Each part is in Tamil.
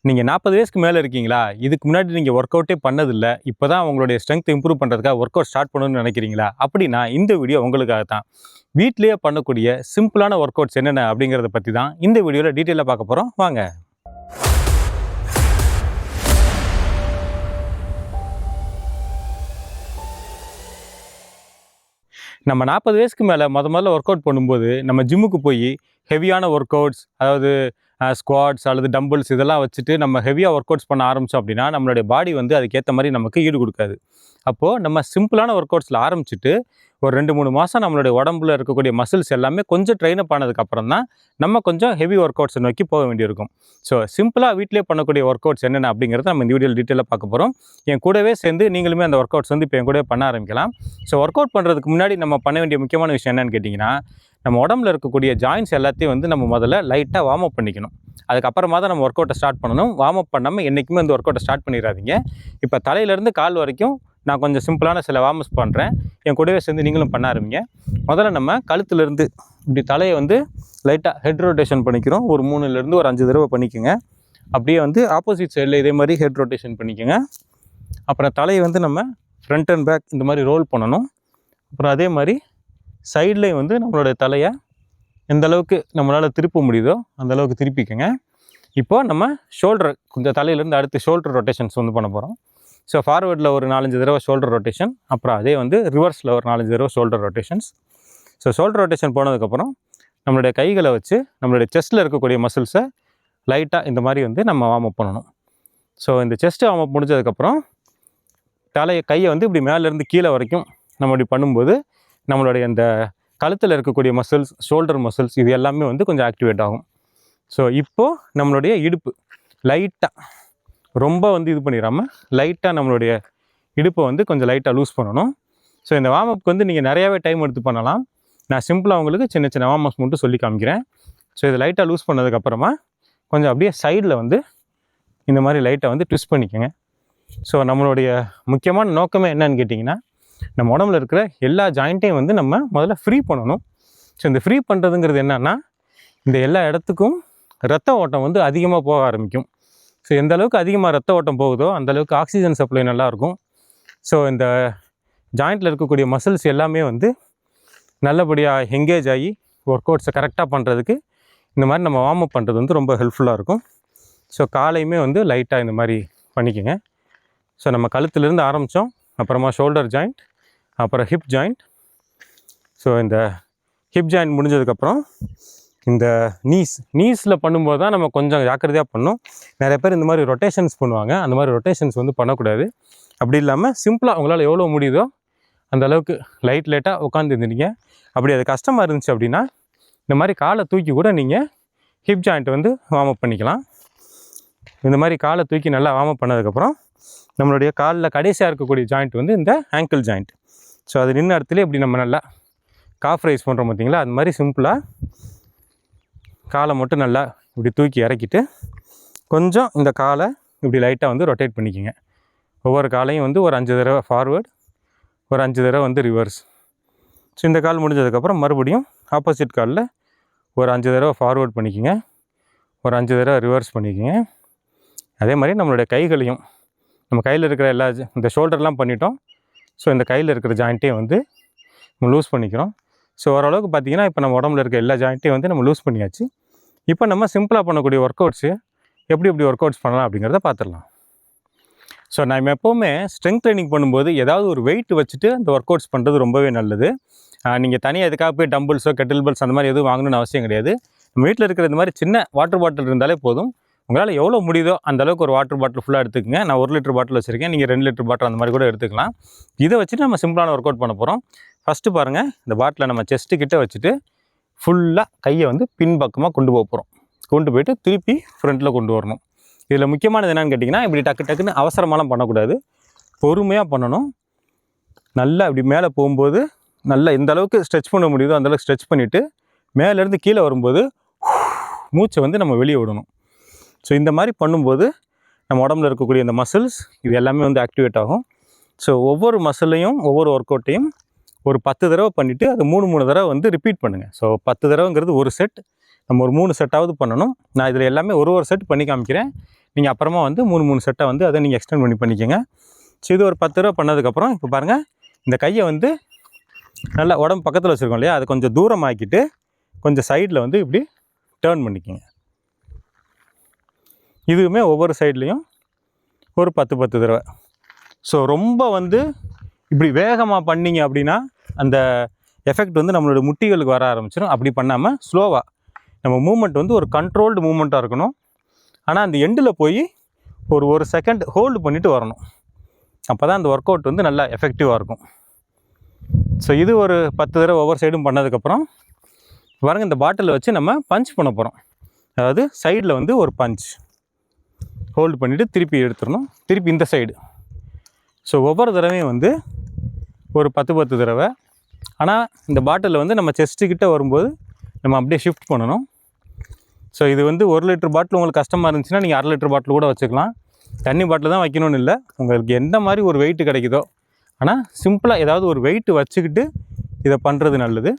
நீங்கள் 40 வயசுக்கு மேலே இருக்கீங்களா? இதுக்கு முன்னாடி நீங்கள் ஒர்க் அவுட்டே பண்ணதில்லை, இப்போ தான் உங்களுடைய ஸ்ட்ரென்த் இம்ப்ரூவ் பண்ணுறதுக்காக ஒர்க் அவுட் ஸ்டார்ட் பண்ணணும்னு நினைக்கிறீங்களா? அப்படின்னா இந்த வீடியோ உங்களுக்காக தான். வீட்டிலேயே பண்ணக்கூடிய சிம்பிளான ஒர்க் அவுட்ஸ் என்னென்ன அப்படிங்கிறத பற்றி தான் இந்த வீடியோவில் டீட்டெயிலாக பார்க்க போகிறோம். வாங்க. நம்ம 40 வயசுக்கு மேலே முதல்ல ஒர்க் அவுட் பண்ணும்போது நம்ம ஜிம்முக்கு போய் ஹெவியான ஒர்க் அவுட்ஸ், அதாவது ஸ்குவாட்ஸ் அல்லது டம்பிள்ஸ் இதெல்லாம் வச்சுட்டு நம்ம ஹெவியாக ஒர்க் அவுட்ஸ் பண்ண ஆரம்பித்தோம் அப்படின்னா நம்மளுடைய பாடி வந்து அதுக்கேற்ற மாதிரி நமக்கு ஈடு கொடுக்காது. அப்போது நம்ம சிம்பிளான ஒர்க் அவுட்ஸில் ஆரம்பிச்சுட்டு ஒரு 2-3 மாதம் நம்மளுடைய உடம்புல இருக்கக்கூடிய மசில்ஸ் எல்லாமே கொஞ்சம் ட்ரெயின் அப் ஆனதுக்கப்புறம் தான் நம்ம கொஞ்சம் ஹெவி ஒர்க் அவுட்ஸை நோக்கி போக வேண்டியிருக்கும். ஸோ சிம்பிளாக வீட்டிலே பண்ணக்கூடிய ஒர்க் அவுட்ஸ் என்னென்ன அப்படிங்கிறத நம்ம இந்த வீடியோவில் டீட்டெயிலாக பார்க்க போகிறோம். என் கூடவே சேர்ந்து நீங்களுமே அந்த ஒர்க் அவுட்ஸ் வந்து இப்போ என் கூடவே பண்ண ஆரம்பிக்கலாம். ஸோ ஒர்க் அவுட் பண்ணுறதுக்கு முன்னாடி நம்ம பண்ண வேண்டிய முக்கியமான விஷயம் என்னென்னு கேட்டிங்கன்னா, நம்ம உடம்புல இருக்கக்கூடிய ஜாயின்ஸ் எல்லாத்தையும் வந்து நம்ம முதல்ல லைட்டாக வார்ம் அப் பண்ணிக்கணும். அதுக்கப்புறமா தான் நம்ம ஒர்க் அவுட்டை ஸ்டார்ட் பண்ணணும். வார்ம் அப் பண்ணாமல் என்றைக்குமே அந்த ஒர்க் அவுட்டை ஸ்டார்ட் பண்ணிடாதீங்க. இப்போ தலையிலேருந்து கால் வரைக்கும் நான் கொஞ்சம் சிம்பிளான சில வார்ம் அப்ஸ் பண்ணுறேன். என் கூடவே சேர்ந்து நீங்களும் பண்ண ஆரம்பிங்க. முதல்ல நம்ம கழுத்துலேருந்து இப்படி தலையை வந்து லைட்டாக ஹெட் ரொட்டேஷன் பண்ணிக்கிறோம். ஒரு 3லேருந்து ஒரு 5 தடவை பண்ணிக்கோங்க. அப்படியே வந்து ஆப்போசிட் சைடில் இதே மாதிரி ஹெட் ரொட்டேஷன் பண்ணிக்கோங்க. அப்புறம் தலையை வந்து நம்ம ஃப்ரண்ட் அண்ட் பேக் இந்த மாதிரி ரோல் பண்ணணும். அப்புறம் அதே மாதிரி சைட்லேயும் வந்து நம்மளுடைய தலையை எந்த அளவுக்கு நம்மளால் திருப்ப முடியுதோ அந்தளவுக்கு திருப்பிக்கோங்க. இப்போது நம்ம ஷோல்டர் கொஞ்சம் தலையிலேருந்து அடுத்து ஷோல்டர் ரொட்டேஷன்ஸ் வந்து பண்ண போகிறோம். ஸோ ஃபார்வேர்டில் ஒரு 4-5 தடவை ஷோல்டர் ரொட்டேஷன், அப்புறம் அதே வந்து ரிவர்ஸில் ஒரு 4-5 தடவை shoulder rotations. So shoulder rotation போனதுக்கப்புறம் நம்மளுடைய கைகளை வச்சு நம்மளுடைய செஸ்ட்டில் இருக்கக்கூடிய மசில்ஸை லைட்டாக இந்த மாதிரி வந்து நம்ம வார்ம் அப் பண்ணணும். ஸோ இந்த செஸ்ட்டு வார்ம் அப் முடிஞ்சதுக்கப்புறம் கையை வந்து இப்படி மேலேருந்து கீழே வரைக்கும் நம்ம இப்படி பண்ணும்போது நம்மளுடைய அந்த கழுத்தில் இருக்கக்கூடிய மசில்ஸ், ஷோல்டர் மசில்ஸ் இது எல்லாமே வந்து கொஞ்சம் ஆக்டிவேட் ஆகும். ஸோ இப்போது நம்மளுடைய இடுப்பு லைட்டாக ரொம்ப வந்து இது பண்ணிடாமல் லைட்டாக நம்மளுடைய இடுப்பை வந்து கொஞ்சம் லைட்டாக லூஸ் பண்ணணும். ஸோ இந்த வார்ம் அப்க்கு வந்து நீங்கள் நிறையாவே டைம் எடுத்து பண்ணலாம். நான் சிம்பிளாக உங்களுக்கு சின்ன சின்ன வார்ம் அப்ஸ் மட்டும் சொல்லி காமிக்கிறேன். ஸோ இதை லைட்டாக லூஸ் பண்ணதுக்கப்புறமா கொஞ்சம் அப்படியே சைடில் வந்து இந்த மாதிரி லைட்டாக வந்து ட்விஸ்ட் பண்ணிக்கோங்க. ஸோ நம்மளுடைய முக்கியமான நோக்கமே என்னன்னு கேட்டிங்கன்னா, நம்ம உடம்புல இருக்கிற எல்லா ஜாயிண்ட்டையும் வந்து நம்ம முதல்ல ஃப்ரீ பண்ணணும். ஸோ இந்த ஃப்ரீ பண்ணுறதுங்கிறது என்னென்னா, இந்த எல்லா இடத்துக்கும் ரத்த ஓட்டம் வந்து அதிகமாக போக ஆரம்பிக்கும். ஸோ எந்த அளவுக்கு அதிகமாக ரத்த ஓட்டம் போகுதோ அந்தளவுக்கு ஆக்சிஜன் சப்ளை நல்லாயிருக்கும். ஸோ இந்த ஜாயிண்டில் இருக்கக்கூடிய மசில்ஸ் எல்லாமே வந்து நல்லபடியாக எங்கேஜ் ஆகி ஒர்க் அவுட்ஸை கரெக்டாக பண்ணுறதுக்கு இந்த மாதிரி நம்ம வார்ம் அப் பண்ணுறது வந்து ரொம்ப ஹெல்ப்ஃபுல்லாக இருக்கும். ஸோ காலையுமே வந்து லைட்டாக இந்த மாதிரி பண்ணிக்கோங்க. ஸோ நம்ம கழுத்துலேருந்து ஆரம்பித்தோம், அப்புறமா ஷோல்டர் ஜாயிண்ட், அப்புறம் ஹிப் ஜாயிண்ட். ஸோ இந்த ஹிப் ஜாயிண்ட் முடிஞ்சதுக்கப்புறம் இந்த நீஸில் பண்ணும்போது தான் நம்ம கொஞ்சம் ஜாக்கிரதையாக பண்ணணும். நிறைய பேர் இந்த மாதிரி ரொட்டேஷன்ஸ் பண்ணுவாங்க. அந்த மாதிரி ரொட்டேஷன்ஸ் வந்து பண்ணக்கூடாது. அப்படி இல்லாமல் சிம்பிளாக உங்களால் எவ்வளோ முடியுதோ அந்த அளவுக்கு லைட்டாக உட்காந்து இருந்தீங்க. அப்படி அது கஷ்டமாக இருந்துச்சு அப்படின்னா இந்த மாதிரி காலை தூக்கி கூட நீங்கள் ஹிப் ஜாயிண்ட்டை வந்து வார்ம் அப் பண்ணிக்கலாம். இந்த மாதிரி காலை தூக்கி நல்லா வார்ம் அப் பண்ணதுக்கப்புறம் நம்மளுடைய காலில் கடைசியாக இருக்கக்கூடிய ஜாயிண்ட் வந்து இந்த ஆங்கிள் ஜாயிண்ட். ஸோ அது நின்று இடத்துல இப்படி நம்ம நல்லா காஃப் ரைஸ் பண்ணுறோம் பார்த்தீங்களா, அது மாதிரி சிம்பிளாக காலை மட்டும் நல்லா இப்படி தூக்கி இறக்கிட்டு கொஞ்சம் இந்த காலை இப்படி லைட்டாக வந்து ரொட்டேட் பண்ணிக்கோங்க. ஒவ்வொரு காலையும் வந்து ஒரு 5 தடவை ஃபார்வேர்டு, ஒரு 5 தடவை வந்து ரிவர்ஸ். ஸோ இந்த கால் முடிஞ்சதுக்கப்புறம் மறுபடியும் ஆப்போசிட் காலில் ஒரு 5 தடவை ஃபார்வேர்ட் பண்ணிக்கோங்க, ஒரு 5 தடவை ரிவர்ஸ் பண்ணிக்கோங்க. அதே மாதிரி நம்மளுடைய கைகளையும் நம்ம கையில் இருக்கிற எல்லா இந்த ஷோல்டர்லாம் பண்ணிட்டோம். ஸோ இந்த கையில் இருக்கிற ஜாயிண்ட்டையும் வந்து நம்ம லூஸ் பண்ணிக்கிறோம். ஸோ ஓரளவுக்கு பார்த்திங்கன்னா இப்போ நம்ம உடம்புல இருக்க எல்லா ஜாயிண்ட்டையும் வந்து நம்ம லூஸ் பண்ணியாச்சு. இப்போ நம்ம சிம்பிளாக பண்ணக்கூடிய ஒர்க் அவுட்ஸு எப்படி ஒர்க் அவுட்ஸ் பண்ணலாம் அப்படிங்கிறத பார்த்துடலாம். ஸோ நம்ம எப்போவுமே ஸ்ட்ரென்த் ட்ரைனிங் பண்ணும்போது ஏதாவது ஒரு வெயிட் வச்சுட்டு அந்த ஒர்க் அவுட்ஸ் பண்ணுறது ரொம்பவே நல்லது. நீங்கள் தனியாக எதுக்காக போய் டம்பிள்ஸோ கெட்டில்பிள்ஸ் அந்த மாதிரி எதுவும் வாங்கணும்னு அவசியம் கிடையாது. நம்ம வீட்டில் இருக்கிற இந்த மாதிரி சின்ன வாட்டர் பாட்டில் இருந்தாலே போதும். உங்களால் எவ்வளோ முடியுதோ அந்தளவுக்கு ஒரு வாட்டர் பாட்டில் ஃபுல்லாக எடுத்துக்கங்க. நான் 1 லிட்டர் பாட்டில் வச்சுருக்கேன், நீங்கள் 2 லிட்டர் பாட்டில் அந்த மாதிரி கூட எடுத்துக்கலாம். இதை வச்சுட்டு நம்ம சிம்பிளான ஒர்க் அவுட் பண்ண போகிறோம். ஃபஸ்ட்டு பாருங்கள், இந்த பாட்டிலை நம்ம செஸ்ட்டு கிட்ட வச்சுட்டு ஃபுல்லாக கையை வந்து பின்பக்கமாக கொண்டு போகிறோம். கொண்டு போய்ட்டு திருப்பி ஃப்ரண்ட்டில் கொண்டு வரணும். இதில் முக்கியமானது என்னென்னு கேட்டிங்கன்னா, இப்படி டக்குன்னு அவசரமாலாம் பண்ணக்கூடாது, பொறுமையாக பண்ணணும். நல்லா இப்படி மேலே போகும்போது நல்லா எந்த அளவுக்கு ஸ்ட்ரெச் பண்ண முடியுதோ அந்தளவுக்கு ஸ்ட்ரெச் பண்ணிவிட்டு மேலேருந்து கீழே வரும்போது மூச்சை வந்து நம்ம வெளியே விடணும். ஸோ இந்த மாதிரி பண்ணும்போது நம்ம உடம்புல இருக்கக்கூடிய இந்த மசில்ஸ் இது எல்லாமே வந்து ஆக்டிவேட் ஆகும். ஸோ ஒவ்வொரு மசிலையும் ஒவ்வொரு ஒர்க் அவுட்டையும் ஒரு 10 தடவை பண்ணிவிட்டு அது 3 தடவை வந்து ரிப்பீட் பண்ணுங்கள். ஸோ 10 தடவைங்கிறது ஒரு செட், நம்ம ஒரு 3 செட்டாவது பண்ணணும். நான் இதில் எல்லாமே ஒரு செட் பண்ணி காமிக்கிறேன். நீங்கள் அப்புறமா வந்து 3 செட்டை வந்து அதை நீங்கள் எக்ஸ்டெண்ட் பண்ணிக்கோங்க. ஸோ இது ஒரு 10 தடவை பண்ணதுக்கப்புறம் இப்போ பாருங்கள், இந்த கையை வந்து நல்லா உடம்பு பக்கத்தில் வச்சுருக்கோம் இல்லையா, அதை கொஞ்சம் தூரமாக்கிட்டு கொஞ்சம் சைடில் வந்து இப்படி டேர்ன் பண்ணிக்கோங்க. இதுவுமே ஒவ்வொரு சைட்லேயும் ஒரு 10 தடவை. ஸோ ரொம்ப வந்து இப்படி வேகமாக பண்ணிங்க அப்படின்னா அந்த எஃபெக்ட் வந்து நம்மளோட முட்டிகளுக்கு வர ஆரம்பிச்சிடும். அப்படி பண்ணாமல் ஸ்லோவாக நம்ம மூமெண்ட் வந்து ஒரு கண்ட்ரோல்டு மூமெண்ட்டாக இருக்கணும். ஆனால் அந்த எண்டில் போய் ஒரு செகண்ட் ஹோல்டு பண்ணிவிட்டு வரணும். அப்போ தான் அந்த ஒர்க் அவுட் வந்து நல்லா எஃபெக்டிவாக இருக்கும். ஸோ இது ஒரு 10 தடவை ஒவ்வொரு சைடும் பண்ணதுக்கப்புறம் பாருங்கள், இந்த பாட்டிலை வச்சு நம்ம பஞ்ச் பண்ண போகிறோம். அதாவது சைடில் வந்து ஒரு பஞ்ச் ஹோல்டு பண்ணிவிட்டு திருப்பி எடுத்துடணும், திருப்பி இந்த சைடு. ஸோ ஒவ்வொரு தடவையும் வந்து ஒரு 10 தடவை. ஆனால் இந்த பாட்டிலில் வந்து நம்ம செஸ்ட்டுக்கிட்ட வரும்போது நம்ம அப்படியே ஷிஃப்ட் பண்ணணும். ஸோ இது வந்து 1 லிட்டர் பாட்டில் உங்களுக்கு கஷ்டமாக இருந்துச்சுன்னா நீங்கள் 1/2 லிட்டர் பாட்டில் கூட வச்சுக்கலாம். தண்ணி பாட்டில் தான் வைக்கணும்னு இல்லை, உங்களுக்கு எந்த மாதிரி ஒரு வெயிட்டு கிடைக்குதோ. ஆனால் சிம்பிளாக ஏதாவது ஒரு வெயிட்டு வச்சுக்கிட்டு இதை பண்ணுறது நல்லது.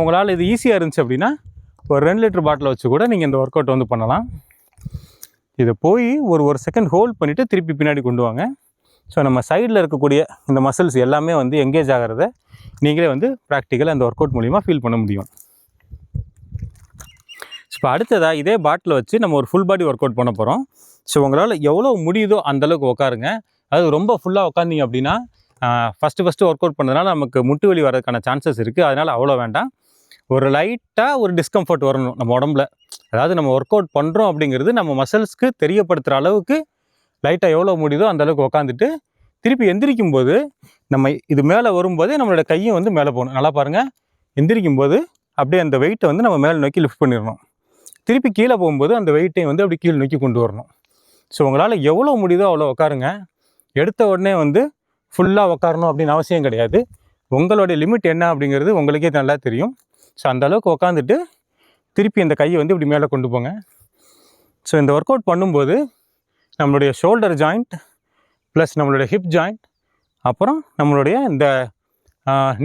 உங்களால் இது ஈஸியாக இருந்துச்சு அப்படின்னா ஒரு 2 லிட்டர் பாட்டில் வச்சு கூட நீங்கள் இந்த ஒர்க் அவுட் வந்து பண்ணலாம். இதை போய் ஒரு செகண்ட் ஹோல்ட் பண்ணிவிட்டு திருப்பி பின்னாடி கொண்டு வாங்க. ஸோ நம்ம சைடில் இருக்கக்கூடிய இந்த மசில்ஸ் எல்லாமே வந்து எங்கேஜ் ஆகிறத நீங்களே வந்து ப்ராக்டிக்கலாக அந்த ஒர்க் அவுட் மூலிமா ஃபீல் பண்ண முடியும். இப்போ அடுத்ததாக இதே பாட்டில் வச்சு நம்ம ஒரு ஃபுல் பாடி ஒர்க் அவுட் பண்ண போகிறோம். ஸோ உங்களால் எவ்வளோ முடியுதோ அந்தளவுக்கு உட்காருங்க. அது ரொம்ப ஃபுல்லாக உட்காந்திங்க அப்படின்னா ஃபஸ்ட்டு ஒர்க் அவுட் பண்ணதுனால நமக்கு முட்டு வலி வரதுக்கான சான்சஸ் இருக்குது. அதனால் அவ்வளோ வேண்டாம். ஒரு லைட்டாக ஒரு டிஸ்கம்ஃபர்ட் வரணும் நம்ம உடம்புல. அதாவது நம்ம ஒர்க் அவுட் பண்ணுறோம் அப்படிங்கிறது நம்ம மசில்ஸ்க்கு தெரியப்படுத்துகிற அளவுக்கு லைட்டாக எவ்வளோ முடியுதோ அந்தளவுக்கு உட்காந்துட்டு திருப்பி எந்திரிக்கும் போது நம்ம இது மேலே வரும்போதே நம்மளோட கையும் வந்து மேலே போகணும். நல்லா பாருங்கள், எந்திரிக்கும் போது அப்படியே அந்த வெயிட்டை வந்து நம்ம மேலே நோக்கி லிஃப்ட் பண்ணிடணும். திருப்பி கீழே போகும்போது அந்த வெயிட்டையும் வந்து அப்படி கீழே நோக்கி கொண்டு வரணும். ஸோ உங்களால் எவ்வளோ முடியுதோ அவ்வளோ உட்காருங்க. எடுத்த உடனே வந்து ஃபுல்லாக உட்காரணும் அப்படின்னு அவசியம் கிடையாது. உங்களுடைய லிமிட் என்ன அப்படிங்கிறது உங்களுக்கே நல்லா தெரியும். ஸோ அந்தளவுக்கு உட்காந்துட்டு திருப்பி இந்த கையை வந்து இப்படி மேலே கொண்டு போங்க. ஸோ இந்த ஒர்க் அவுட் பண்ணும்போது நம்மளுடைய ஷோல்டர் ஜாயிண்ட் ப்ளஸ் நம்மளுடைய ஹிப் ஜாயிண்ட் அப்புறம் நம்மளுடைய இந்த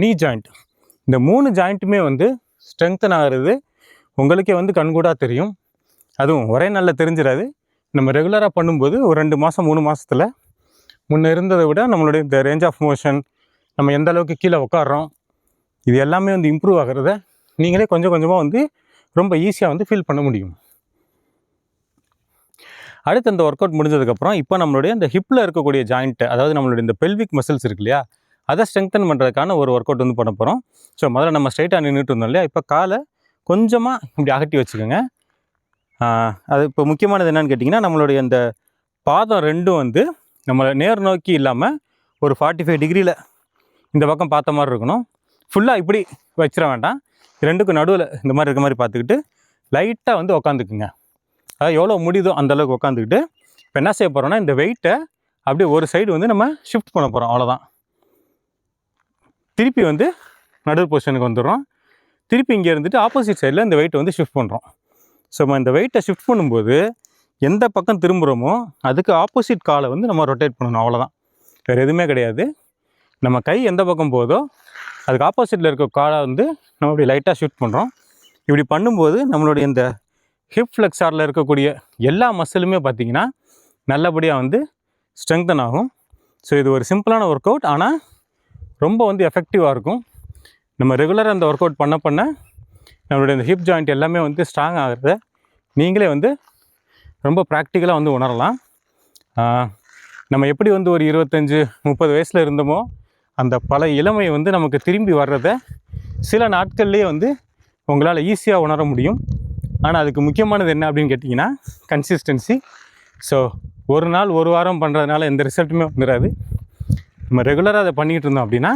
நீ ஜாயிண்ட், இந்த 3 ஜாயிண்ட்டுமே வந்து ஸ்ட்ரெங்தன் ஆகிறது உங்களுக்கே வந்து கண்கூடாக தெரியும். அதுவும் ஒரே நாளில் தெரிஞ்சிடாது. நம்ம ரெகுலராக பண்ணும்போது ஒரு 2 மாதம் 3 மாதத்தில் முன்னே இருந்ததை விட நம்மளுடைய இந்த ரேஞ்ச் ஆஃப் மோஷன், நம்ம எந்த அளவுக்கு கீழே உட்காடுறோம், இது எல்லாமே வந்து இம்ப்ரூவ் ஆகிறத நீங்களே கொஞ்சம் கொஞ்சமாக வந்து ரொம்ப ஈஸியாக வந்து ஃபீல் பண்ண முடியும். அடுத்து இந்த ஒர்க் அவுட் முடிஞ்சதுக்கப்புறம் இப்போ நம்மளுடைய இந்த ஹிப்பில் இருக்கக்கூடிய ஜாயிண்ட்டு, அதாவது நம்மளுடைய இந்த பெல்விக் மசில்ஸ் இருக்கு இல்லையா, அதை ஸ்ட்ரெங்தன் பண்ணுறதுக்கான ஒரு ஒர்க் அவுட் வந்து பண்ண போகிறோம். ஸோ முதல்ல நம்ம ஸ்ட்ரைட்டாக நின்றுட்டு இருந்தோம் இல்லையா, இப்போ காலை கொஞ்சமாக இப்படி அகட்டி வச்சுக்கோங்க. அது இப்போ முக்கியமானது என்னென்னு கேட்டிங்கன்னா, நம்மளுடைய இந்த பாதம் ரெண்டும் வந்து நம்மளை நேர் நோக்கி இல்லாமல் ஒரு 45 டிகிரியில் இந்த பக்கம் பார்த்த மாதிரி இருக்கணும். ஃபுல்லாக இப்படி வச்சிட வேண்டாம். ரெண்டுக்கும் நடுவில் இந்த மாதிரி இருக்க மாதிரி பார்த்துக்கிட்டு லைட்டாக வந்து உக்காந்துக்குங்க. அதாவது எவ்வளோ முடியுதோ அந்தளவுக்கு உட்காந்துக்கிட்டு இப்போ என்ன செய்ய போகிறோம்னா, இந்த வெயிட்டை அப்படியே ஒரு சைடு வந்து நம்ம ஷிஃப்ட் பண்ண போகிறோம். அவ்வளோதான். திருப்பி வந்து நடுவு பொசிஷனுக்கு வந்துடுறோம். திருப்பி இங்கே இருந்துட்டு ஆப்போசிட் சைடில் இந்த வெயிட்டை வந்து ஷிஃப்ட் பண்ணுறோம். ஸோ நம்ம இந்த வெயிட்டை ஷிஃப்ட் பண்ணும்போது எந்த பக்கம் திரும்புகிறோமோ அதுக்கு ஆப்போசிட் காலை வந்து நம்ம ரொட்டேட் பண்ணணும். அவ்வளோதான், வேறு எதுவுமே கிடையாது. நம்ம கை எந்த பக்கம் போதோ அதுக்கு ஆப்போசிட்டில் இருக்க காலை வந்து நம்ம இப்படி லைட்டாக ஷிஃப்ட் பண்ணுறோம். இப்படி பண்ணும்போது நம்மளுடைய இந்த ஹிப் ஃப்ளெக்ஸாரில் இருக்கக்கூடிய எல்லா மசிலுமே பார்த்திங்கன்னா நல்லபடியாக வந்து ஸ்ட்ரெங்தன் ஆகும். ஸோ இது ஒரு சிம்பிளான ஒர்க் அவுட், ஆனால் ரொம்ப வந்து எஃபெக்டிவாக இருக்கும். நம்ம ரெகுலராக இந்த ஒர்க் அவுட் பண்ண நம்மளுடைய இந்த ஹிப் ஜாயிண்ட் எல்லாமே வந்து ஸ்ட்ராங் ஆகிறத நீங்களே வந்து ரொம்ப ப்ராக்டிக்கலாக வந்து உணரலாம். நம்ம எப்படி வந்து ஒரு 25-30 வயசில் இருந்தோமோ அந்த பல இளமை வந்து நமக்கு திரும்பி வர்றதை சில நாட்கள்லேயே வந்து உங்களால் ஈஸியாக உணர முடியும். ஆனால் அதுக்கு முக்கியமானது என்ன அப்படின்னு கேட்டிங்கன்னா கன்சிஸ்டன்சி. ஸோ ஒரு நாள் ஒரு வாரம் பண்ணுறதுனால எந்த ரிசல்ட்டுமே வந்துடாது. நம்ம ரெகுலராக அதை பண்ணிகிட்டு இருந்தோம் அப்படின்னா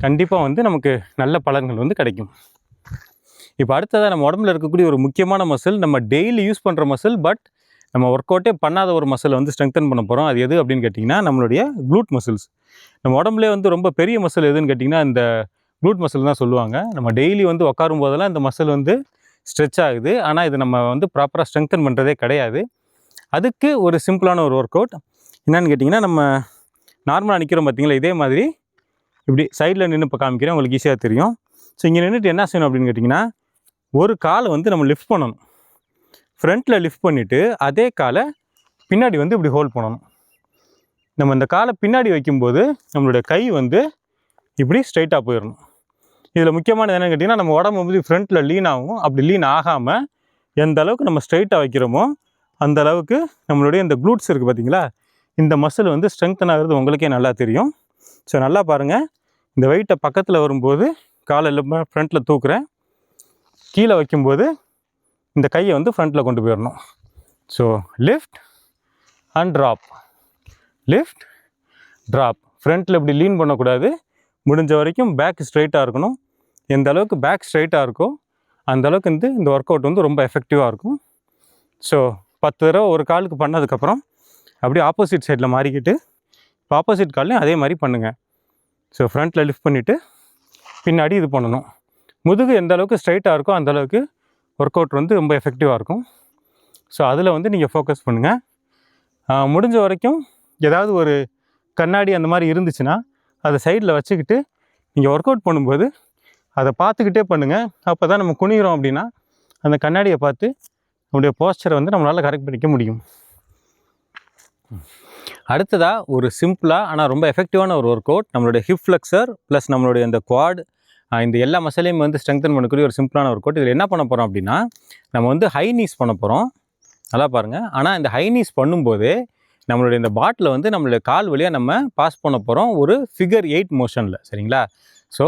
கண்டிப்பாக வந்து நமக்கு நல்ல பலன்கள் வந்து கிடைக்கும். இப்போ அடுத்ததாக நம்ம உடம்புல இருக்கக்கூடிய ஒரு முக்கியமான மசில், நம்ம டெய்லி யூஸ் பண்ணுற மசில், பட் நம்ம ஒர்க் அவுட்டே பண்ணாத ஒரு மசிலை வந்து ஸ்ட்ரெங்தன் பண்ண போகிறோம். அது எது அப்படின்னு கேட்டிங்கன்னா நம்மளுடைய க்ளூட் மசில்ஸ். நம்ம உடம்புலே வந்து ரொம்ப பெரிய மசில் எதுன்னு கேட்டிங்கன்னா இந்த க்ளூட் மசில் தான் சொல்லுவாங்க. நம்ம டெய்லி வந்து உட்காரும் போதெல்லாம் இந்த மசில் வந்து ஸ்ட்ரெச் ஆகுது, ஆனால் இது நம்ம வந்து ப்ராப்பராக ஸ்ட்ரெங்தன் பண்ணுறதே கிடையாது. அதுக்கு ஒரு சிம்பிளான ஒரு ஒர்க் அவுட் என்னென்னு கேட்டிங்கன்னா, நம்ம நார்மலாக நிற்கிறோம் பார்த்திங்களா, இதே மாதிரி இப்படி சைடில் நின்று இப்போ காமிக்கிறேன், உங்களுக்கு ஈஸியாக தெரியும். ஸோ இங்கே நின்றுட்டு என்ன செய்யணும் அப்படின்னு கேட்டிங்கன்னா, ஒரு காலை வந்து நம்ம லிஃப்ட் பண்ணணும். ஃப்ரண்ட்டில் லிஃப்ட் பண்ணிவிட்டு அதே காலை பின்னாடி வந்து இப்படி ஹோல்ட் பண்ணணும். நம்ம இந்த காலை பின்னாடி வைக்கும்போது நம்மளுடைய கை வந்து இப்படி ஸ்ட்ரைட்டாக போயிடணும். இதில் முக்கியமானது என்னென்னு கேட்டிங்கன்னா, நம்ம உடம்பு வந்து ஃப்ரண்ட்டில் லீன் ஆகும். அப்படி லீன் ஆகாமல் எந்த அளவுக்கு நம்ம ஸ்ட்ரைட்டாக வைக்கிறோமோ அந்த அளவுக்கு நம்மளுடைய இந்த க்ளூட்ஸ் இருக்குது பார்த்தீங்களா, இந்த மசில் வந்து ஸ்ட்ரெங்தன் ஆகிறது உங்களுக்கே நல்லா தெரியும். ஸோ நல்லா பாருங்கள், இந்த வெயிட்டை பக்கத்தில் வரும்போது காலை ஃப்ரண்ட்டில் தூக்குறேன், கீழே வைக்கும்போது இந்த கையை வந்து ஃப்ரண்ட்டில் கொண்டு போயிடணும். So lift and drop, lift drop. ஃப்ரண்ட்டில் இப்படி லீன் பண்ணக்கூடாது, முடிஞ்ச வரைக்கும் பேக் ஸ்ட்ரைட்டாக இருக்கணும். எந்த அளவுக்கு பேக் ஸ்ட்ரைட்டாக இருக்கோ அந்த அளவுக்கு வந்து இந்த ஒர்க் அவுட் வந்து ரொம்ப எஃபெக்டிவாக இருக்கும். ஸோ 10 தடவை ஒரு காலுக்கு பண்ணதுக்கப்புறம் அப்படியே ஆப்போசிட் சைடில் மாறிக்கிட்டு இப்போ ஆப்போசிட் கால்லையும் அதே மாதிரி பண்ணுங்கள். ஸோ ஃப்ரண்ட்டில் லிஃப்ட் பண்ணிவிட்டு பின்னாடி இது பண்ணணும். முதுகு எந்த அளவுக்கு ஸ்ட்ரைட்டாக இருக்கோ அந்த அளவுக்கு ஒர்க் அவுட் வந்து ரொம்ப எஃபெக்டிவாக இருக்கும். ஸோ அதில் வந்து நீங்கள் ஃபோக்கஸ் பண்ணுங்கள். முடிஞ்ச வரைக்கும் ஏதாவது ஒரு கண்ணாடி அந்த மாதிரி இருந்துச்சுன்னா அதை சைடில் வச்சுக்கிட்டு நீங்கள் ஒர்க் அவுட் பண்ணும்போது அதை பார்த்துக்கிட்டே பண்ணுங்கள். அப்போ தான் நம்ம குனிகிறோம் அப்படின்னா அந்த கண்ணாடியை பார்த்து நம்முடைய போஸ்டரை வந்து நம்மளால் கரெக்ட் பண்ணிக்க முடியும். அடுத்ததாக ஒரு சிம்பிளாக ஆனால் ரொம்ப எஃபெக்டிவான ஒரு ஒர்க் அவுட், நம்மளுடைய ஹிப் ஃப்ளெக்ஸர் ப்ளஸ் நம்மளுடைய இந்த குவாட், இந்த எல்லா மசிலையும் வந்து ஸ்ட்ரெங்தன் பண்ணக்கூடிய ஒரு சிம்பிளான ஒர்க் அவுட். இதில் என்ன பண்ண போகிறோம் அப்படின்னா, நம்ம வந்து ஹை நீஸ் பண்ண போகிறோம். நல்லா பாருங்கள். ஆனால் இந்த ஹை நீஸ் பண்ணும்போது நம்மளுடைய இந்த பாட்டில் வந்து நம்மளுடைய கால் வழியாக நம்ம பாஸ் பண்ண போகிறோம் ஒரு ஃபிகர் 8 மோஷனில். சரிங்களா? ஸோ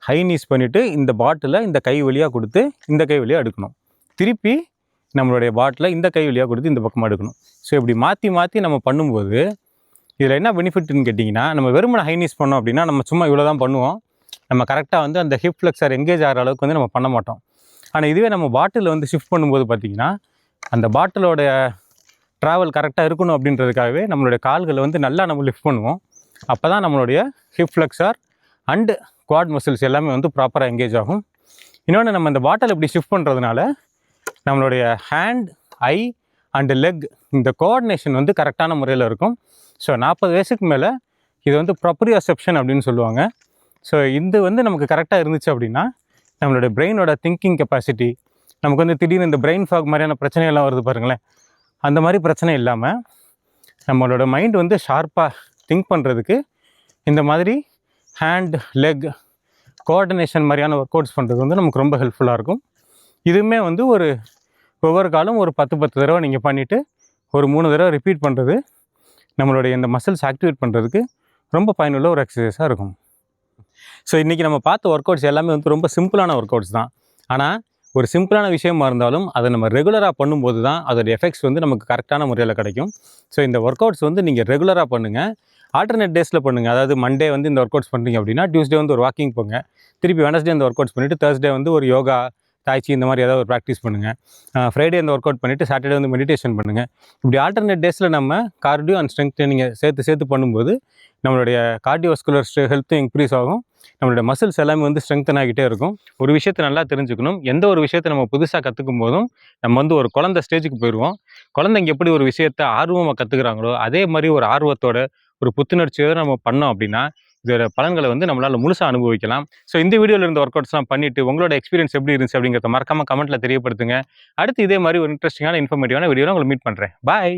ஹை நீஸ் பண்ணிவிட்டு இந்த பாட்டிலை இந்த கை வழியாக கொடுத்து இந்த கை வழியாக எடுக்கணும். திருப்பி நம்மளுடைய பாட்டிலை இந்த கை வழியாக கொடுத்து இந்த பக்கமாக எடுக்கணும். ஸோ இப்படி மாற்றி மாற்றி நம்ம பண்ணும்போது இதில் என்ன பெனிஃபிட்னு கேட்டிங்கன்னா, நம்ம வெறுமனை ஹை நீஸ் பண்ணோம் அப்படின்னா நம்ம சும்மா இவ்வளோ தான் பண்ணுவோம். நம்ம கரெக்டாக வந்து அந்த ஹிப் ஃப்ளெக்ஸர் எங்கேஜ் ஆகிற அளவுக்கு வந்து நம்ம பண்ண மாட்டோம். ஆனால் இதுவே நம்ம பாட்டிலில் வந்து ஷிஃப்ட் பண்ணும்போது பார்த்திங்கன்னா, அந்த பாட்டிலோடைய ட்ராவல் கரெக்டாக இருக்கணும் அப்படின்றதுக்காகவே நம்மளுடைய கால்களை வந்து நல்லா நம்ம லிஃப்ட் பண்ணுவோம். அப்போ தான் நம்மளுடைய ஹிப் ஃப்ளெக்ஸர் அண்டு குவாட் மசில்ஸ் எல்லாமே வந்து ப்ராப்பராக எங்கேஜ் ஆகும். இன்னொன்று, நம்ம இந்த பாட்டில் இப்படி ஷிஃப்ட் பண்ணுறதுனால நம்மளுடைய ஹேண்ட், ஐ அண்டு லெக் இந்த கோஆர்டினேஷன் வந்து கரெக்டான முறையில் இருக்கும். ஸோ 40 வயசுக்கு மேலே இது வந்து ப்ரொப்ரியோசெப்ஷன் அப்படின்னு சொல்லுவாங்க. ஸோ இது வந்து நமக்கு கரெக்டாக இருந்துச்சு அப்படின்னா நம்மளுடைய பிரெயினோட திங்கிங் கெப்பாசிட்டி, நமக்கு வந்து திடீர்னு இந்த பிரெயின் ஃபாக் மாதிரியான பிரச்சனைகள்லாம் வருது பாருங்களேன், அந்த மாதிரி பிரச்சனை இல்லாமல் நம்மளோட மைண்ட் வந்து ஷார்ப்பாக திங்க் பண்ணுறதுக்கு இந்த மாதிரி ஹேண்ட், லெக் கோஆர்டினேஷன் மாதிரியான ஒர்க் அவுட்ஸ் பண்ணுறது வந்து நமக்கு ரொம்ப ஹெல்ப்ஃபுல்லாக இருக்கும். இதுவுமே வந்து ஒவ்வொரு காலம் ஒரு 10 தடவை நீங்கள் பண்ணிவிட்டு ஒரு 3 தடவை ரிப்பீட் பண்ணுறது நம்மளுடைய இந்த மசில்ஸ் ஆக்டிவேட் பண்ணுறதுக்கு ரொம்ப பயனுள்ள ஒரு எக்ஸசைஸாக இருக்கும். ஸோ இன்றைக்கி நம்ம பார்த்த ஒர்க் அவுட்ஸ் எல்லாமே வந்து ரொம்ப சிம்பிளான ஒர்க் அவுட்ஸ் தான். ஆனால் ஒரு சிம்பிளான விஷயமா இருந்தாலும் அதை நம்ம ரெகுலராக பண்ணும்போது தான் அதோடய எஃபெக்ட்ஸ் வந்து நமக்கு கரெக்டான முறையில் கிடைக்கும். ஸோ இந்த ஒர்க் அவுட்ஸ் வந்து நீங்கள் ரெகுலராக பண்ணுங்கள். ஆல்டர்னேட் டேஸில் பண்ணுங்கள். அதாவது மண்டே வந்து இந்த ஒர்க் அவுட்ஸ் பண்ணுறீங்க அப்படின்னா டியூஸ்டே வந்து ஒரு வாக்கிங் போங்க, திருப்பி வெனஸ்டே இந்த ஒர்க் அவுட்ஸ் பண்ணிவிட்டு தேர்ஸ்டே வந்து ஒரு யோகா, தாய்ச்சி இந்த மாதிரி ஏதாவது ஒரு ப்ராக்டிஸ் பண்ணுங்கள். ஃப்ரைடே இந்த ஒர்க் அவுட் பண்ணிவிட்டு சாட்டர்டே வந்து மெடிடேஷன் பண்ணுங்கள். இப்படி ஆல்டர்னேட் டேஸில் நம்ம கார்டியோ அண்ட் ஸ்ட்ரெங்த் ட்ரைனிங்கை சேர்த்து பண்ணும்போது நம்மளுடைய கார்டியோவாஸ்குலர் ஹெல்த்தும் இன்க்ரீஸ் ஆகும், நம்மளுடைய மசில்ஸ் எல்லாமே வந்து ஸ்ட்ரெங்தன் ஆகிட்டே இருக்கும். ஒரு விஷயத்தை நல்லா தெரிஞ்சுக்கணும், எந்த ஒரு விஷயத்தை நம்ம புதுசாக கற்றுக்கும் போதும் நம்ம வந்து ஒரு குழந்தை ஸ்டேஜுக்கு போயிடுவோம். குழந்தைங்க எப்படி ஒரு விஷயத்தை ஆர்வமாக கற்றுக்குறாங்களோ அதே மாதிரி ஒரு ஆர்வத்தோட ஒரு புத்துணர்ச்சியோடு நம்ம பண்ணோம் அப்படின்னா இதோட பலன்களை வந்து நம்மளால் முழுசாக அனுபவிக்கலாம். ஸோ இந்த வீடியோவில் இருந்த ஒர்க் அவுட்ஸ்லாம் பண்ணிவிட்டு உங்களோட எக்ஸ்பீரியன்ஸ் எப்படி இருந்துச்சு அப்படிங்கிறத மறக்காமல் கமெண்ட்டில் தெரியப்படுத்துங்க. அடுத்து இதே மாதிரி ஒரு இன்ட்ரெஸ்டிங்கான இன்ஃபர்மேட்டிவான வீடியோவில் உங்களை மீட் பண்ணுறேன். பாய்.